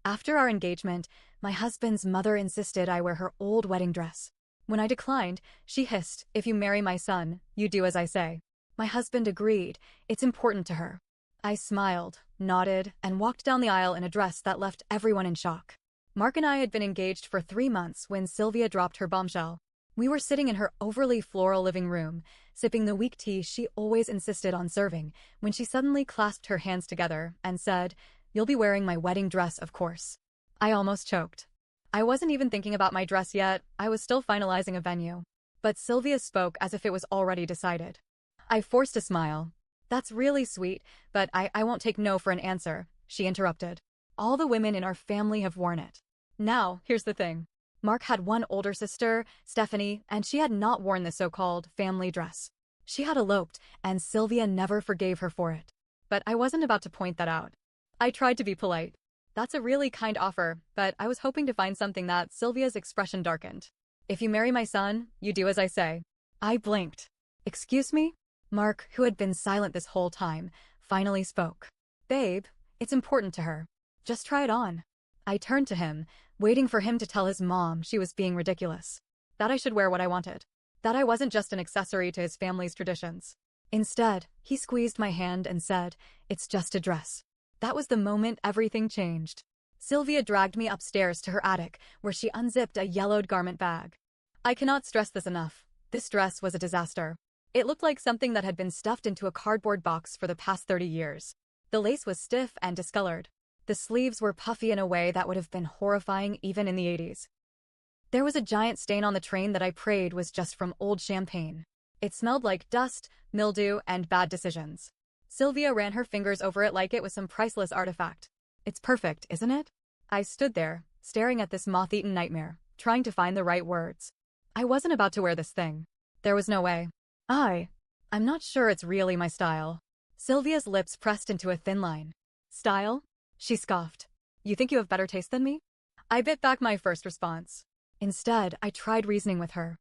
After our engagement, my husband's mother insisted I wear her old wedding dress. When I declined, she hissed, "If you marry my son, you do as I say." My husband agreed. It's important to her. I smiled, nodded, and walked down the aisle in a dress that left everyone in shock. Mark and I had been engaged for 3 months when Sylvia dropped her bombshell. We were sitting in her overly floral living room, sipping the weak tea she always insisted on serving, when she suddenly clasped her hands together and said, "You'll be wearing my wedding dress, of course." I almost choked. I wasn't even thinking about my dress yet, I was still finalizing a venue. But Sylvia spoke as if it was already decided. I forced a smile. "That's really sweet, but I won't take no for an answer," she interrupted. "All the women in our family have worn it." Now, here's the thing. Mark had one older sister, Stephanie, and she had not worn the so-called family dress. She had eloped, and Sylvia never forgave her for it. But I wasn't about to point that out. I tried to be polite. "That's a really kind offer, but I was hoping to find something that." Sylvia's expression darkened. "If you marry my son, you do as I say." I blinked. "Excuse me?" Mark, who had been silent this whole time, finally spoke. "Babe, it's important to her. Just try it on." I turned to him, waiting for him to tell his mom she was being ridiculous. That I should wear what I wanted. That I wasn't just an accessory to his family's traditions. Instead, he squeezed my hand and said, "It's just a dress." That was the moment everything changed. Sylvia dragged me upstairs to her attic, where she unzipped a yellowed garment bag. I cannot stress this enough. This dress was a disaster. It looked like something that had been stuffed into a cardboard box for the past 30 years. The lace was stiff and discolored. The sleeves were puffy in a way that would have been horrifying even in the 80s. There was a giant stain on the train that I prayed was just from old champagne. It smelled like dust, mildew, and bad decisions. Sylvia ran her fingers over it like it was some priceless artifact. "It's perfect, isn't it?" I stood there, staring at this moth-eaten nightmare, trying to find the right words. I wasn't about to wear this thing. There was no way. I'm not sure it's really my style. Sylvia's lips pressed into a thin line. "Style?" She scoffed. "You think you have better taste than me?" I bit back my first response. Instead, I tried reasoning with her.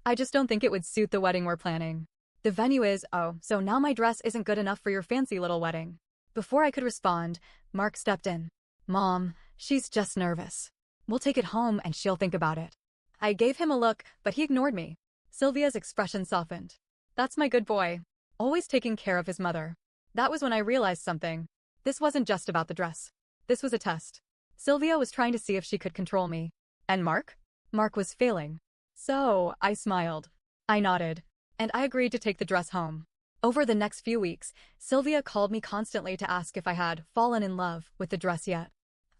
"I just don't think it would suit the wedding we're planning. The venue is, oh, so now my dress isn't good enough for your fancy little wedding." Before I could respond, Mark stepped in. "Mom, she's just nervous. We'll take it home and she'll think about it." I gave him a look, but he ignored me. Sylvia's expression softened. "That's my good boy. Always taking care of his mother." That was when I realized something. This wasn't just about the dress. This was a test. Sylvia was trying to see if she could control me. And Mark? Mark was failing. So, I smiled. I nodded. And I agreed to take the dress home. Over the next few weeks, Sylvia called me constantly to ask if I had fallen in love with the dress yet.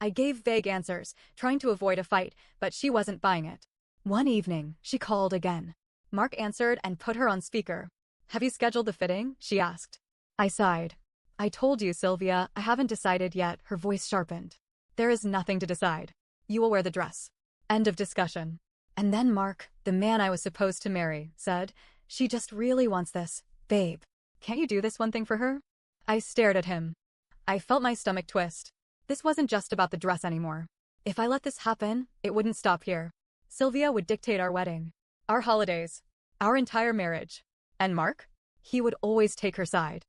I gave vague answers, trying to avoid a fight, but she wasn't buying it. One evening, she called again. Mark answered and put her on speaker. "Have you scheduled the fitting?" she asked. I sighed. "I told you, Sylvia, I haven't decided yet." Her voice sharpened. "There is nothing to decide. You will wear the dress. End of discussion." And then Mark, the man I was supposed to marry, said, "She just really wants this. Babe, can't you do this one thing for her?" I stared at him. I felt my stomach twist. This wasn't just about the dress anymore. If I let this happen, it wouldn't stop here. Sylvia would dictate our wedding, our holidays, our entire marriage. And Mark? He would always take her side.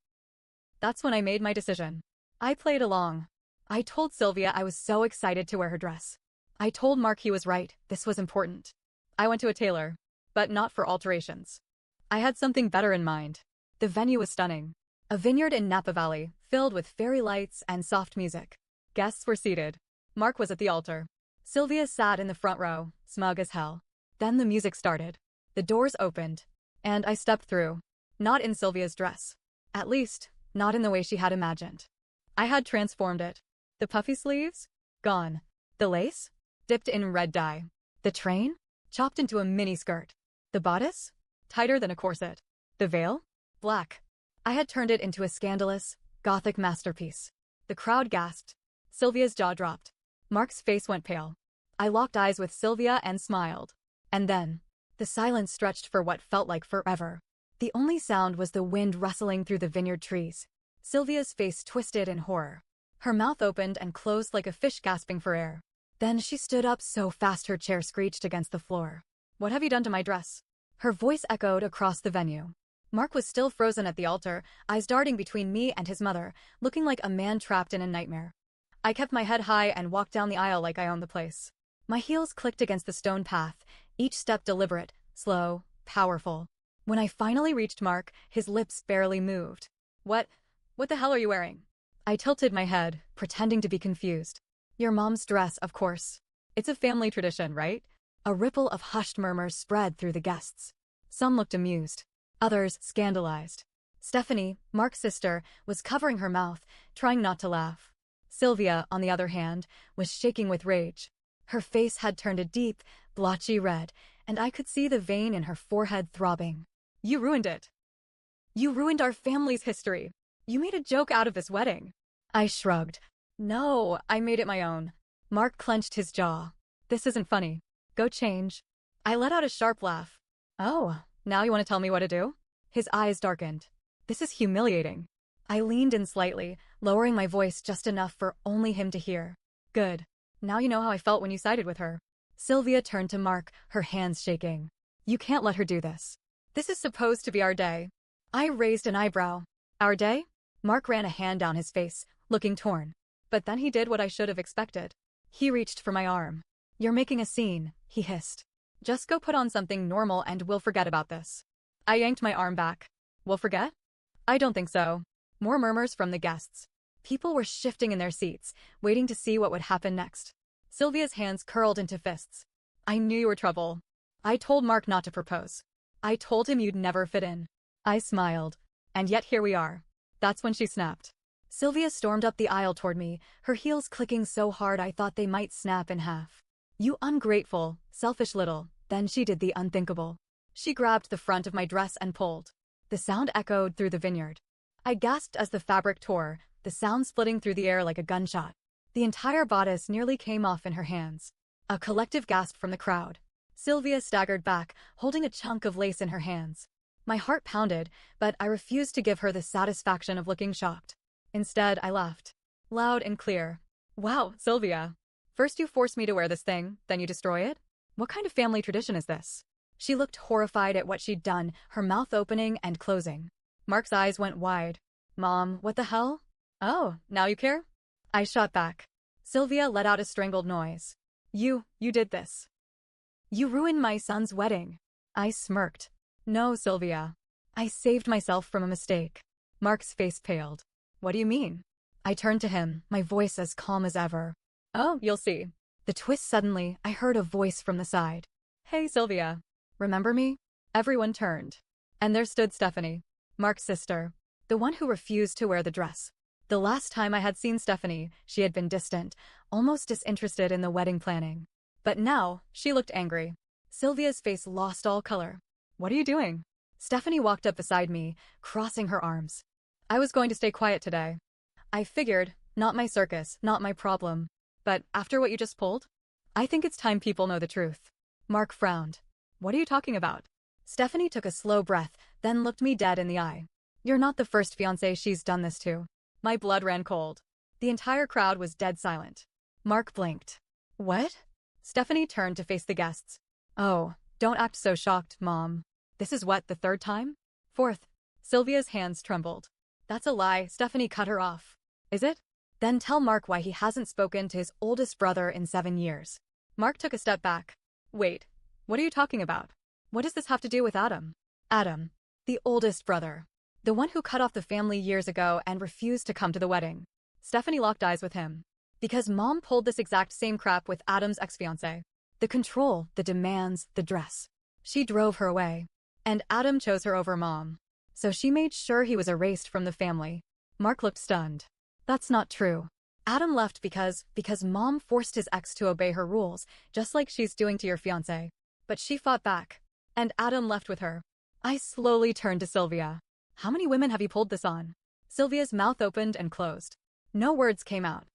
That's when I made my decision. I played along. I told Sylvia I was so excited to wear her dress. I told Mark he was right, this was important. I went to a tailor, but not for alterations. I had something better in mind. The venue was stunning. A vineyard in Napa Valley, filled with fairy lights and soft music. Guests were seated. Mark was at the altar. Sylvia sat in the front row, smug as hell. Then the music started. The doors opened, and I stepped through. Not in Sylvia's dress. At least, not in the way she had imagined. I had transformed it. The puffy sleeves? Gone. The lace? Dipped in red dye. The train? Chopped into a mini skirt. The bodice? Tighter than a corset. The veil? Black. I had turned it into a scandalous, gothic masterpiece. The crowd gasped. Sylvia's jaw dropped. Mark's face went pale. I locked eyes with Sylvia and smiled. And then, the silence stretched for what felt like forever. The only sound was the wind rustling through the vineyard trees. Sylvia's face twisted in horror. Her mouth opened and closed like a fish gasping for air. Then she stood up so fast her chair screeched against the floor. "What have you done to my dress?" Her voice echoed across the venue. Mark was still frozen at the altar, eyes darting between me and his mother, looking like a man trapped in a nightmare. I kept my head high and walked down the aisle like I owned the place. My heels clicked against the stone path, each step deliberate, slow, powerful. When I finally reached Mark, his lips barely moved. What the hell are you wearing? I tilted my head, pretending to be confused. Your mom's dress, of course. It's a family tradition, right? A ripple of hushed murmurs spread through the guests. Some looked amused. Others scandalized. Stephanie, Mark's sister, was covering her mouth, trying not to laugh. Sylvia, on the other hand, was shaking with rage. Her face had turned a deep, blotchy red, and I could see the vein in her forehead throbbing. You ruined it. You ruined our family's history. You made a joke out of this wedding. I shrugged. No, I made it my own. Mark clenched his jaw. This isn't funny. Go change. I let out a sharp laugh. Oh, now you want to tell me what to do? His eyes darkened. This is humiliating. I leaned in slightly, lowering my voice just enough for only him to hear. Good. Now you know how I felt when you sided with her. Sylvia turned to Mark, her hands shaking. You can't let her do this. This is supposed to be our day. I raised an eyebrow. Our day? Mark ran a hand down his face, looking torn. But then he did what I should have expected. He reached for my arm. You're making a scene, he hissed. Just go put on something normal and we'll forget about this. I yanked my arm back. We'll forget? I don't think so. More murmurs from the guests. People were shifting in their seats, waiting to see what would happen next. Sylvia's hands curled into fists. I knew you were trouble. I told Mark not to propose. I told him you'd never fit in. I smiled. And yet here we are. That's when she snapped. Sylvia stormed up the aisle toward me, her heels clicking so hard I thought they might snap in half. You ungrateful, selfish little. Then she did the unthinkable. She grabbed the front of my dress and pulled. The sound echoed through the vineyard. I gasped as the fabric tore, the sound splitting through the air like a gunshot. The entire bodice nearly came off in her hands. A collective gasp from the crowd. Sylvia staggered back, holding a chunk of lace in her hands. My heart pounded, but I refused to give her the satisfaction of looking shocked. Instead, I laughed. Loud and clear. Wow, Sylvia. First you force me to wear this thing, then you destroy it? What kind of family tradition is this? She looked horrified at what she'd done, her mouth opening and closing. Mark's eyes went wide. Mom, what the hell? Oh, now you care? I shot back. Sylvia let out a strangled noise. You did this. You ruined my son's wedding. I smirked. No, Sylvia. I saved myself from a mistake. Mark's face paled. What do you mean? I turned to him, my voice as calm as ever. Oh, you'll see. The twist suddenly, I heard a voice from the side. Hey, Sylvia. Remember me? Everyone turned. And there stood Stephanie, Mark's sister, the one who refused to wear the dress. The last time I had seen Stephanie, she had been distant, almost disinterested in the wedding planning. But now, she looked angry. Sylvia's face lost all color. What are you doing? Stephanie walked up beside me, crossing her arms. I was going to stay quiet today. I figured, not my circus, not my problem. But after what you just pulled, I think it's time people know the truth. Mark frowned. What are you talking about? Stephanie took a slow breath, then looked me dead in the eye. You're not the first fiancé she's done this to. My blood ran cold. The entire crowd was dead silent. Mark blinked. What? Stephanie turned to face the guests. Oh, don't act so shocked, Mom. This is what, the third time? Fourth. Sylvia's hands trembled. That's a lie, Stephanie cut her off. Is it? Then tell Mark why he hasn't spoken to his oldest brother in 7 years. Mark took a step back. Wait, what are you talking about? What does this have to do with Adam? Adam, the oldest brother. The one who cut off the family years ago and refused to come to the wedding. Stephanie locked eyes with him. Because Mom pulled this exact same crap with Adam's ex-fiancé. The control, the demands, the dress. She drove her away. And Adam chose her over Mom. So she made sure he was erased from the family. Mark looked stunned. That's not true. Adam left because Mom forced his ex to obey her rules, just like she's doing to your fiancé. But she fought back. And Adam left with her. I slowly turned to Sylvia. How many women have you pulled this on? Sylvia's mouth opened and closed. No words came out.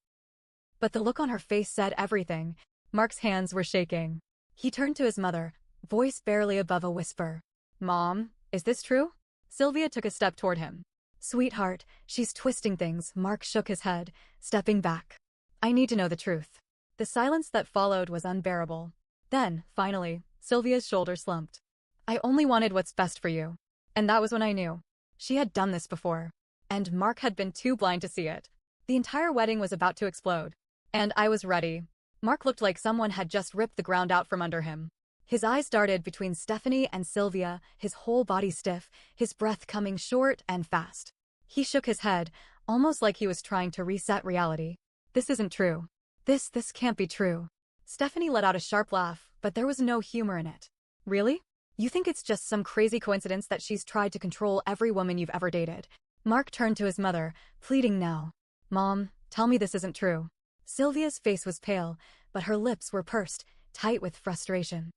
But the look on her face said everything. Mark's hands were shaking. He turned to his mother, voice barely above a whisper. Mom, is this true? Sylvia took a step toward him. Sweetheart, she's twisting things. Mark shook his head, stepping back. I need to know the truth. The silence that followed was unbearable. Then, finally, Sylvia's shoulders slumped. I only wanted what's best for you. And that was when I knew. She had done this before. And Mark had been too blind to see it. The entire wedding was about to explode. And I was ready. Mark looked like someone had just ripped the ground out from under him. His eyes darted between Stephanie and Sylvia, his whole body stiff, his breath coming short and fast. He shook his head, almost like he was trying to reset reality. This isn't true. This can't be true. Stephanie let out a sharp laugh, but there was no humor in it. Really? You think it's just some crazy coincidence that she's tried to control every woman you've ever dated? Mark turned to his mother, pleading now. Mom, tell me this isn't true. Sylvia's face was pale, but her lips were pursed, tight with frustration.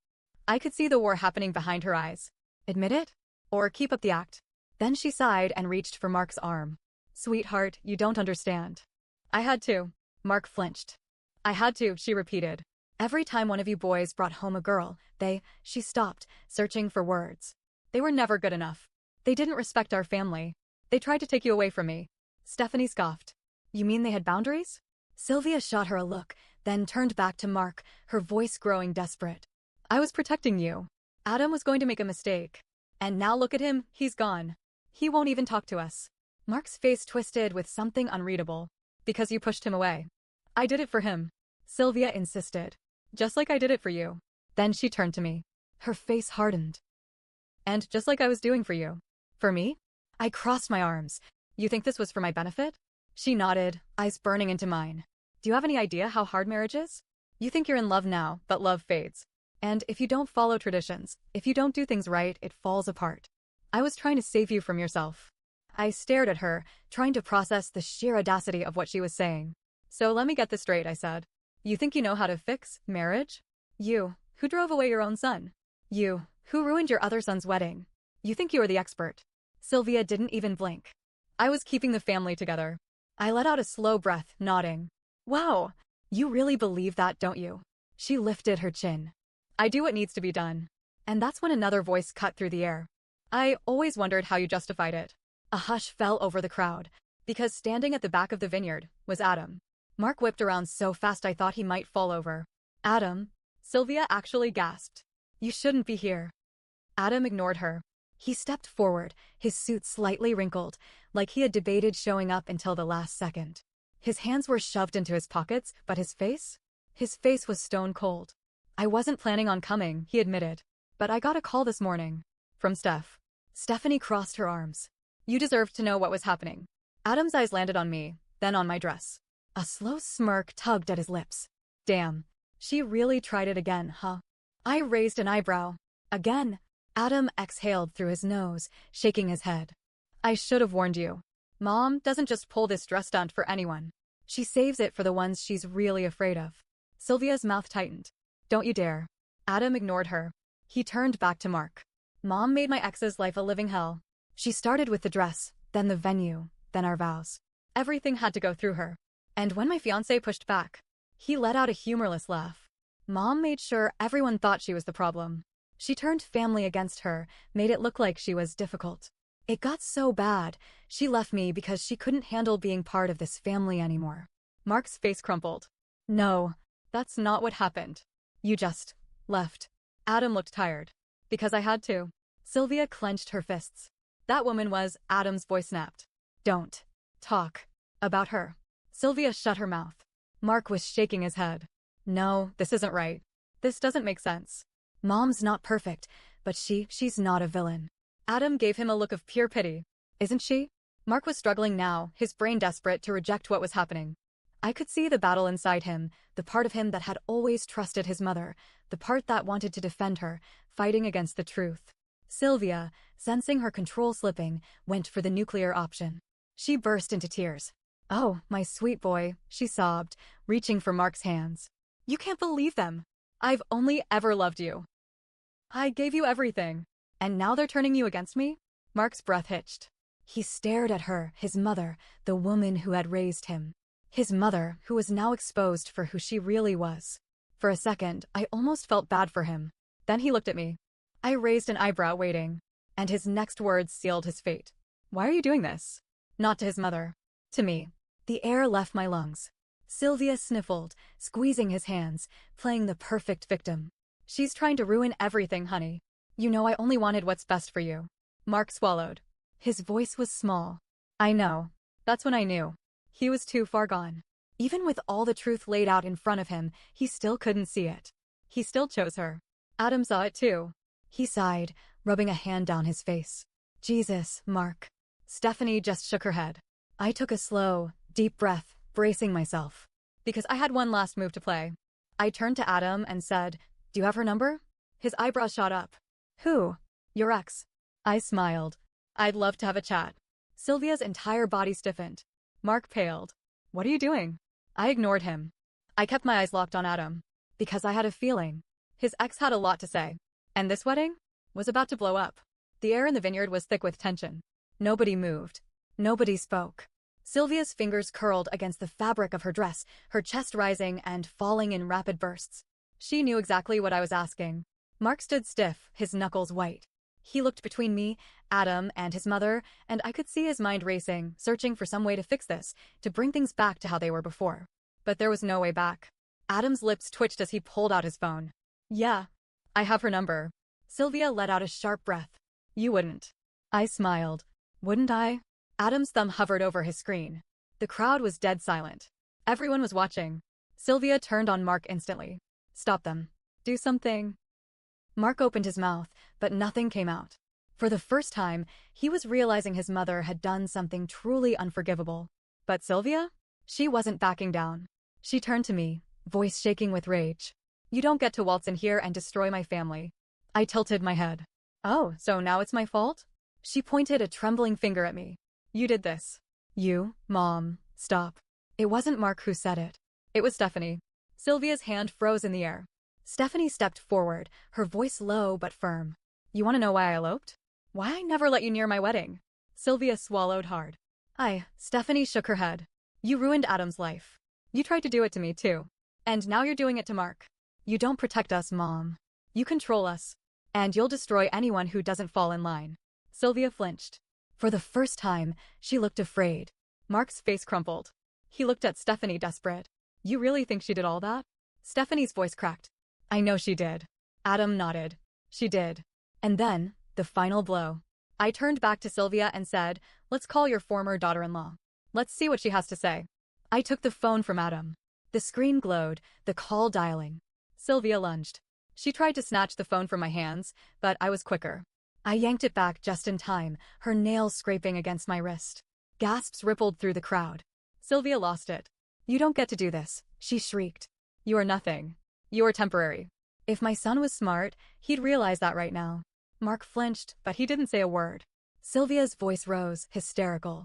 I could see the war happening behind her eyes. Admit it? Or keep up the act? Then she sighed and reached for Mark's arm. Sweetheart, you don't understand. I had to. Mark flinched. I had to, she repeated. Every time one of you boys brought home a girl, she stopped, searching for words. They were never good enough. They didn't respect our family. They tried to take you away from me. Stephanie scoffed. You mean they had boundaries? Sylvia shot her a look, then turned back to Mark, her voice growing desperate. I was protecting you. Adam was going to make a mistake. And now look at him, he's gone. He won't even talk to us. Mark's face twisted with something unreadable. Because you pushed him away. I did it for him. Sylvia insisted. Just like I did it for you. Then she turned to me. Her face hardened. And just like I was doing for you. For me? I crossed my arms. You think this was for my benefit? She nodded, eyes burning into mine. Do you have any idea how hard marriage is? You think you're in love now, but love fades. And if you don't follow traditions, if you don't do things right, it falls apart. I was trying to save you from yourself. I stared at her, trying to process the sheer audacity of what she was saying. So let me get this straight, I said. You think you know how to fix marriage? You, who drove away your own son. You, who ruined your other son's wedding. You think you are the expert. Sylvia didn't even blink. I was keeping the family together. I let out a slow breath, nodding. Wow, you really believe that, don't you? She lifted her chin. I do what needs to be done. And that's when another voice cut through the air. I always wondered how you justified it. A hush fell over the crowd, because standing at the back of the vineyard was Adam. Mark whipped around so fast I thought he might fall over. Adam? Sylvia actually gasped. You shouldn't be here. Adam ignored her. He stepped forward, his suit slightly wrinkled, like he had debated showing up until the last second. His hands were shoved into his pockets, but his face? His face was stone cold. I wasn't planning on coming, he admitted. But I got a call this morning. From Steph. Stephanie crossed her arms. You deserved to know what was happening. Adam's eyes landed on me, then on my dress. A slow smirk tugged at his lips. Damn. She really tried it again, huh? I raised an eyebrow. Again. Adam exhaled through his nose, shaking his head. I should have warned you. Mom doesn't just pull this dress stunt for anyone. She saves it for the ones she's really afraid of. Sylvia's mouth tightened. Don't you dare. Adam ignored her. He turned back to Mark. Mom made my ex's life a living hell. She started with the dress, then the venue, then our vows. Everything had to go through her. And when my fiancé pushed back, he let out a humorless laugh. Mom made sure everyone thought she was the problem. She turned family against her, made it look like she was difficult. It got so bad, she left me because she couldn't handle being part of this family anymore. Mark's face crumpled. No, that's not what happened. You just left. Adam looked tired. Because I had to. Sylvia clenched her fists. That woman was, Adam's voice snapped. Don't talk about her. Sylvia shut her mouth. Mark was shaking his head. No, this isn't right. This doesn't make sense. Mom's not perfect, but she's not a villain. Adam gave him a look of pure pity. Isn't she? Mark was struggling now, his brain desperate to reject what was happening. I could see the battle inside him, the part of him that had always trusted his mother, the part that wanted to defend her, fighting against the truth. Sylvia, sensing her control slipping, went for the nuclear option. She burst into tears. Oh, my sweet boy, she sobbed, reaching for Mark's hands. You can't believe them. I've only ever loved you. I gave you everything. And now they're turning you against me? Mark's breath hitched. He stared at her, his mother, the woman who had raised him. His mother, who was now exposed for who she really was. For a second, I almost felt bad for him. Then he looked at me. I raised an eyebrow, waiting. And his next words sealed his fate. Why are you doing this? Not to his mother. To me. The air left my lungs. Sylvia sniffled, squeezing his hands, playing the perfect victim. She's trying to ruin everything, honey. You know I only wanted what's best for you. Mark swallowed. His voice was small. I know. That's when I knew. He was too far gone. Even with all the truth laid out in front of him, he still couldn't see it. He still chose her. Adam saw it too. He sighed, rubbing a hand down his face. Jesus, Mark. Stephanie just shook her head. I took a slow, deep breath, bracing myself. Because I had one last move to play. I turned to Adam and said, "Do you have her number?" His eyebrows shot up. "Who?" "Your ex." I smiled. "I'd love to have a chat." Sylvia's entire body stiffened. Mark paled. "What are you doing?" I ignored him. I kept my eyes locked on Adam. Because I had a feeling. His ex had a lot to say. And this wedding was about to blow up. The air in the vineyard was thick with tension. Nobody moved. Nobody spoke. Sylvia's fingers curled against the fabric of her dress, her chest rising and falling in rapid bursts. She knew exactly what I was asking. Mark stood stiff, his knuckles white. He looked between me, Adam, and his mother, and I could see his mind racing, searching for some way to fix this, to bring things back to how they were before. But there was no way back. Adam's lips twitched as he pulled out his phone. "Yeah, I have her number." Sylvia let out a sharp breath. "You wouldn't." I smiled. "Wouldn't I?" Adam's thumb hovered over his screen. The crowd was dead silent. Everyone was watching. Sylvia turned on Mark instantly. "Stop them. Do something." Mark opened his mouth, but nothing came out. For the first time, he was realizing his mother had done something truly unforgivable. But Sylvia? She wasn't backing down. She turned to me, voice shaking with rage. "You don't get to waltz in here and destroy my family." I tilted my head. "Oh, so now it's my fault?" She pointed a trembling finger at me. "You did this." "You, Mom, stop." It wasn't Mark who said it. It was Stephanie. Sylvia's hand froze in the air. Stephanie stepped forward, her voice low but firm. "You want to know why I eloped? Why I never let you near my wedding?" Sylvia swallowed hard. Stephanie shook her head. "You ruined Adam's life. You tried to do it to me, too. And now you're doing it to Mark. You don't protect us, Mom. You control us. And you'll destroy anyone who doesn't fall in line." Sylvia flinched. For the first time, she looked afraid. Mark's face crumpled. He looked at Stephanie desperate. "You really think she did all that?" Stephanie's voice cracked. "I know she did." Adam nodded. "She did." And then, the final blow. I turned back to Sylvia and said, "Let's call your former daughter-in-law. Let's see what she has to say." I took the phone from Adam. The screen glowed, the call dialing. Sylvia lunged. She tried to snatch the phone from my hands, but I was quicker. I yanked it back just in time, her nails scraping against my wrist. Gasps rippled through the crowd. Sylvia lost it. "You don't get to do this," she shrieked. "You are nothing. You are temporary." If my son was smart, he'd realize that right now. Mark flinched, but he didn't say a word. Sylvia's voice rose, hysterical.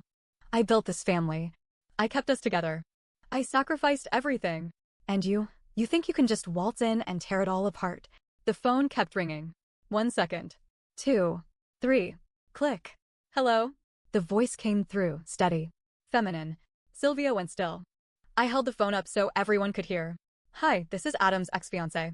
"I built this family. I kept us together. I sacrificed everything. And you think you can just waltz in and tear it all apart?" The phone kept ringing. 1 second. 2. 3. Click. "Hello?" The voice came through, steady. Feminine. Sylvia went still. I held the phone up so everyone could hear. "Hi, this is Adam's ex-fiancé.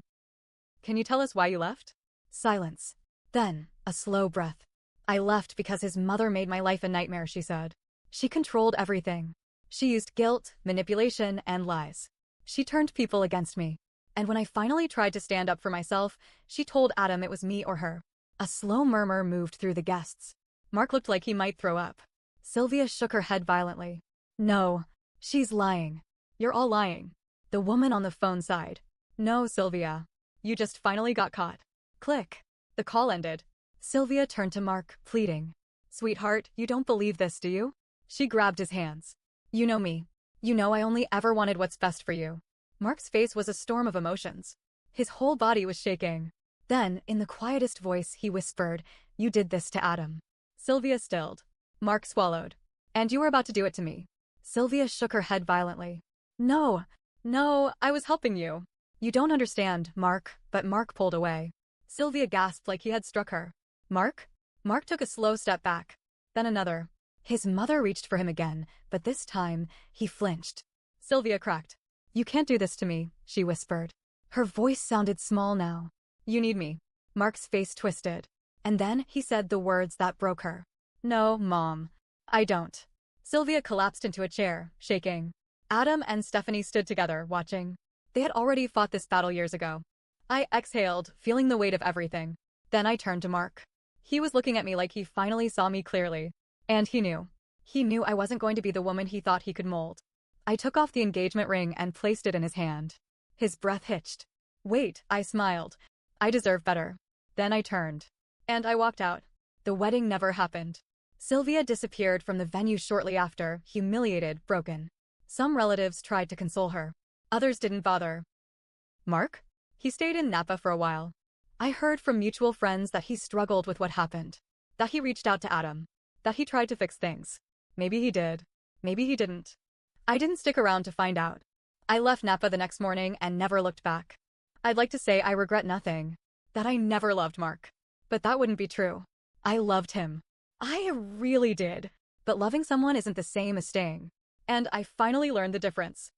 Can you tell us why you left?" Silence. Then, a slow breath. "I left because his mother made my life a nightmare," she said. "She controlled everything. She used guilt, manipulation, and lies. She turned people against me. And when I finally tried to stand up for myself, she told Adam it was me or her." A slow murmur moved through the guests. Mark looked like he might throw up. Sylvia shook her head violently. "No, she's lying. You're all lying." The woman on the phone sighed. "No, Sylvia. You just finally got caught." Click. The call ended. Sylvia turned to Mark, pleading. "Sweetheart, you don't believe this, do you?" She grabbed his hands. "You know me. You know I only ever wanted what's best for you." Mark's face was a storm of emotions. His whole body was shaking. Then, in the quietest voice, he whispered, "You did this to Adam." Sylvia stilled. Mark swallowed. "And you were about to do it to me." Sylvia shook her head violently. No, I was helping you." "You don't understand, Mark," but Mark pulled away. Sylvia gasped like he had struck her. "Mark?" Mark took a slow step back. Then another. His mother reached for him again, but this time, he flinched. Sylvia cracked. "You can't do this to me," she whispered. Her voice sounded small now. "You need me." Mark's face twisted. And then he said the words that broke her. "No, Mom. I don't." Sylvia collapsed into a chair, shaking. Adam and Stephanie stood together, watching. They had already fought this battle years ago. I exhaled, feeling the weight of everything. Then I turned to Mark. He was looking at me like he finally saw me clearly. And he knew. He knew I wasn't going to be the woman he thought he could mold. I took off the engagement ring and placed it in his hand. His breath hitched. Wait, I smiled. I deserve better. Then I turned. And I walked out. The wedding never happened. Sylvia disappeared from the venue shortly after, humiliated, broken. Some relatives tried to console her. Others didn't bother. Mark? He stayed in Napa for a while. I heard from mutual friends that he struggled with what happened. That he reached out to Adam. That he tried to fix things. Maybe he did. Maybe he didn't. I didn't stick around to find out. I left Napa the next morning and never looked back. I'd like to say I regret nothing. That I never loved Mark. But that wouldn't be true. I loved him. I really did. But loving someone isn't the same as staying. And I finally learned the difference.